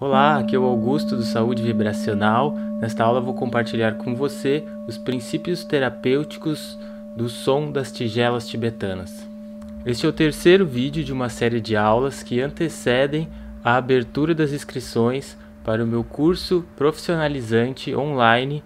Olá, aqui é o Augusto do Saúde Vibracional. Nesta aula vou compartilhar com você os princípios terapêuticos do som das tigelas tibetanas. Este é o terceiro vídeo de uma série de aulas que antecedem a abertura das inscrições para o meu curso profissionalizante online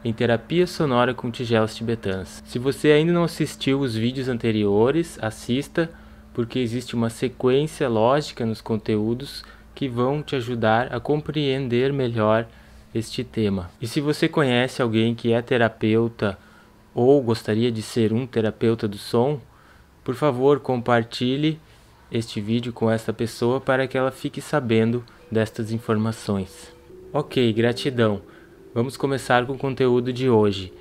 em terapia sonora com tigelas tibetanas. Se você ainda não assistiu os vídeos anteriores, assista, porque existe uma sequência lógica nos conteúdos que vão te ajudar a compreender melhor este tema. E se você conhece alguém que é terapeuta ou gostaria de ser um terapeuta do som, por favor, compartilhe este vídeo com essa pessoa para que ela fique sabendo destas informações. Ok, gratidão. Vamos começar com o conteúdo de hoje.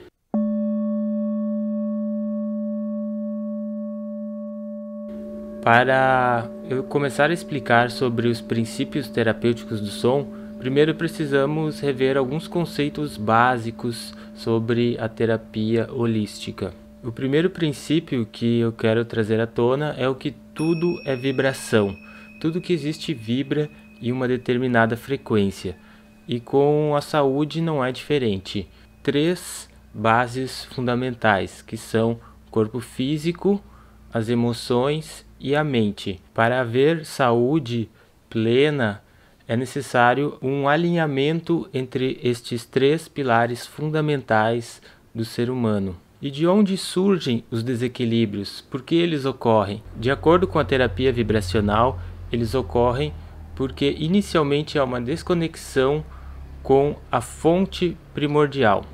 Para eu começar a explicar sobre os princípios terapêuticos do som, primeiro precisamos rever alguns conceitos básicos sobre a terapia holística. O primeiro princípio que eu quero trazer à tona é o que tudo é vibração. Tudo que existe vibra em uma determinada frequência. E com a saúde não é diferente. 3 bases fundamentais, que são o corpo físico, as emoções e a mente. Para haver saúde plena, é necessário um alinhamento entre estes 3 pilares fundamentais do ser humano. E de onde surgem os desequilíbrios? Por que eles ocorrem? De acordo com a terapia vibracional, eles ocorrem porque inicialmente há uma desconexão com a fonte primordial,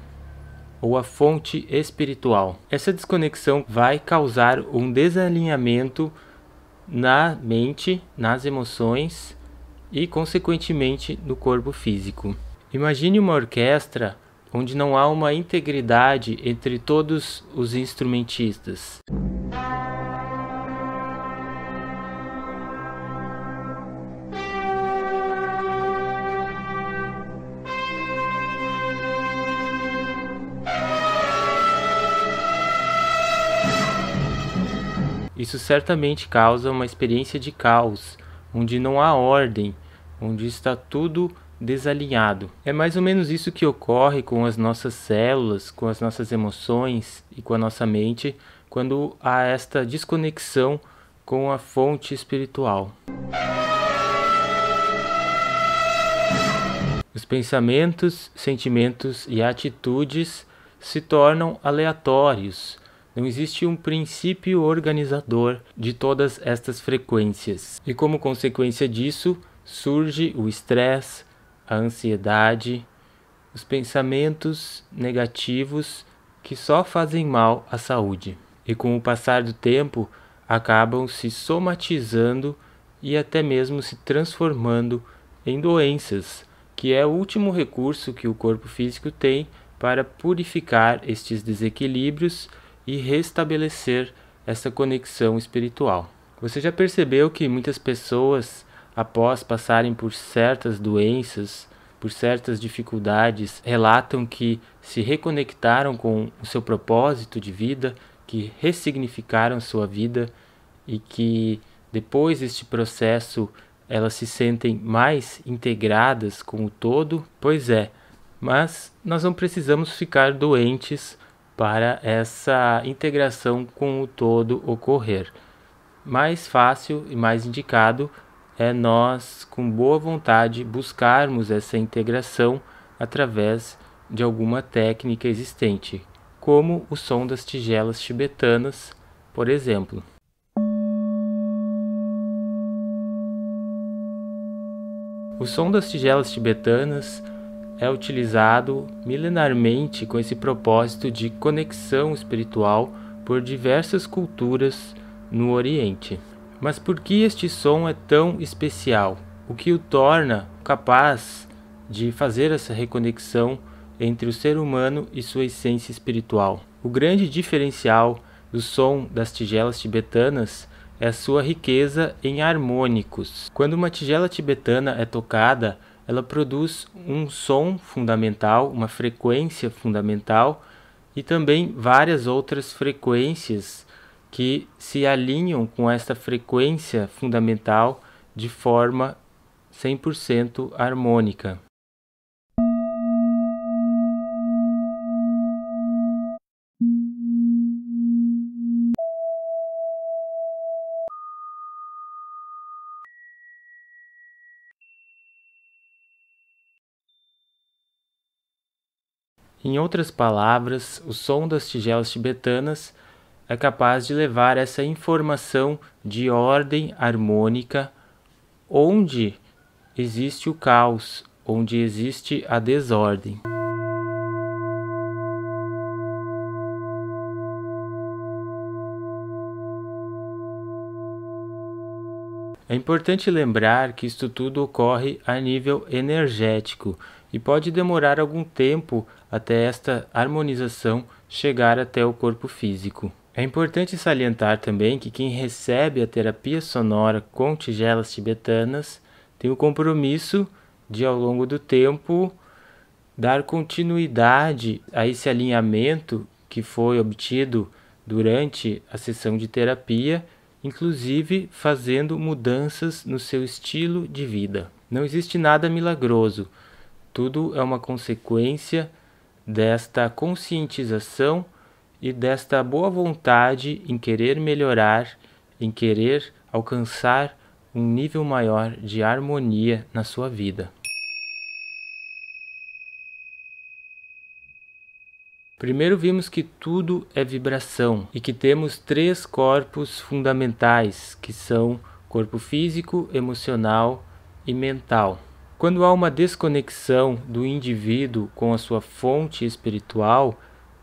ou a fonte espiritual. Essa desconexão vai causar um desalinhamento na mente, nas emoções e, consequentemente, no corpo físico. Imagine uma orquestra onde não há uma integridade entre todos os instrumentistas. Isso certamente causa uma experiência de caos, onde não há ordem, onde está tudo desalinhado. É mais ou menos isso que ocorre com as nossas células, com as nossas emoções e com a nossa mente, quando há esta desconexão com a fonte espiritual. Os pensamentos, sentimentos e atitudes se tornam aleatórios. Não existe um princípio organizador de todas estas frequências. E como consequência disso, surge o estresse, a ansiedade, os pensamentos negativos que só fazem mal à saúde. E com o passar do tempo, acabam se somatizando e até mesmo se transformando em doenças, que é o último recurso que o corpo físico tem para purificar estes desequilíbrios e restabelecer essa conexão espiritual. Você já percebeu que muitas pessoas, após passarem por certas doenças, por certas dificuldades, relatam que se reconectaram com o seu propósito de vida, que ressignificaram sua vida e que depois deste processo elas se sentem mais integradas com o todo? Pois é, mas nós não precisamos ficar doentes para essa integração com o todo ocorrer. Mais fácil e mais indicado é nós, com boa vontade, buscarmos essa integração através de alguma técnica existente, como o som das tigelas tibetanas, por exemplo. O som das tigelas tibetanas é utilizado milenarmente com esse propósito de conexão espiritual por diversas culturas no Oriente. Mas por que este som é tão especial? O que o torna capaz de fazer essa reconexão entre o ser humano e sua essência espiritual? O grande diferencial do som das tigelas tibetanas é a sua riqueza em harmônicos. Quando uma tigela tibetana é tocada, ela produz um som fundamental, uma frequência fundamental e também várias outras frequências que se alinham com esta frequência fundamental de forma 100% harmônica. Em outras palavras, o som das tigelas tibetanas é capaz de levar essa informação de ordem harmônica onde existe o caos, onde existe a desordem. É importante lembrar que isto tudo ocorre a nível energético e pode demorar algum tempo até esta harmonização chegar até o corpo físico. É importante salientar também que quem recebe a terapia sonora com tigelas tibetanas tem o compromisso de, ao longo do tempo, dar continuidade a esse alinhamento que foi obtido durante a sessão de terapia, inclusive fazendo mudanças no seu estilo de vida. Não existe nada milagroso, tudo é uma consequência desta conscientização e desta boa vontade em querer melhorar, em querer alcançar um nível maior de harmonia na sua vida. Primeiro vimos que tudo é vibração e que temos 3 corpos fundamentais, que são corpo físico, emocional e mental. Quando há uma desconexão do indivíduo com a sua fonte espiritual,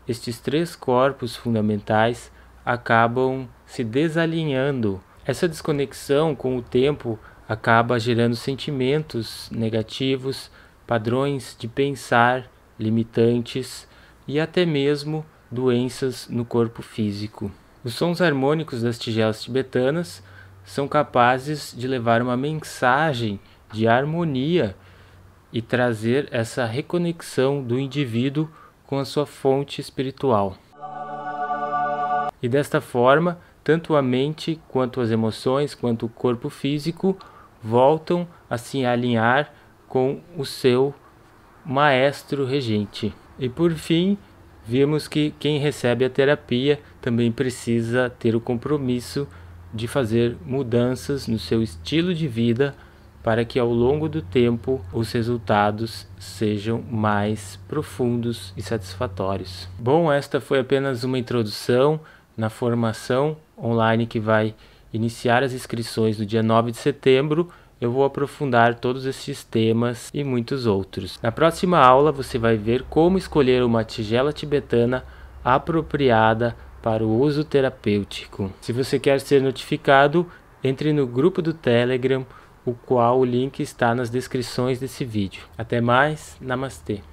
estes 3 corpos fundamentais acabam se desalinhando. Essa desconexão, com o tempo, acaba gerando sentimentos negativos, padrões de pensar limitantes e até mesmo doenças no corpo físico. Os sons harmônicos das tigelas tibetanas são capazes de levar uma mensagem de harmonia e trazer essa reconexão do indivíduo com a sua fonte espiritual. E desta forma, tanto a mente, quanto as emoções, quanto o corpo físico voltam a se alinhar com o seu maestro regente. E por fim, vimos que quem recebe a terapia também precisa ter o compromisso de fazer mudanças no seu estilo de vida para que ao longo do tempo os resultados sejam mais profundos e satisfatórios. Bom, esta foi apenas uma introdução na formação online que vai iniciar as inscrições no dia 9 de setembro. Eu vou aprofundar todos esses temas e muitos outros. Na próxima aula você vai ver como escolher uma tigela tibetana apropriada para o uso terapêutico. Se você quer ser notificado, entre no grupo do Telegram, o qual o link está nas descrições desse vídeo. Até mais, namastê!